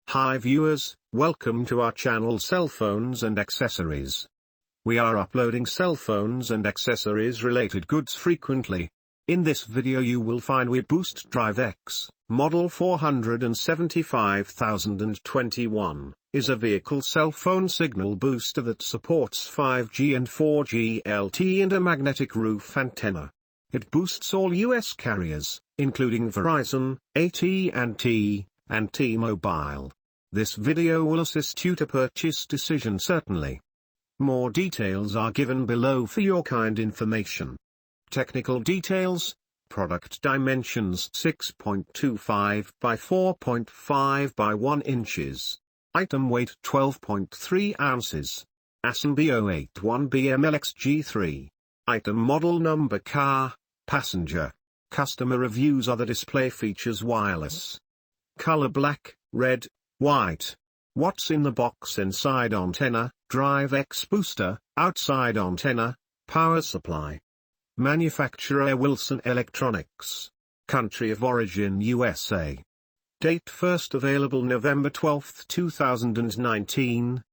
Hi viewers, welcome to our channel Cell Phones and Accessories. We are uploading cell phones and accessories related goods frequently. In this video you will find weBoost Drive X, model 475021, is a vehicle cell phone signal booster that supports 5G and 4G LTE and a magnetic roof antenna. It boosts all US carriers, including Verizon, AT&T, and T-Mobile. This video will assist you to purchase decision certainly. More details are given below for your kind information. Technical details: product dimensions 6.25 by 4.5 by 1 inches. Item weight 12.3 ounces. ASIN B081BMLXG3. Item model number car, passenger. Customer reviews. Other display features: wireless. Color black, red, white. What's in the box? Inside antenna, Drive X booster, outside antenna, power supply. Manufacturer Wilson Electronics. Country of origin USA. Date first available November 12, 2019.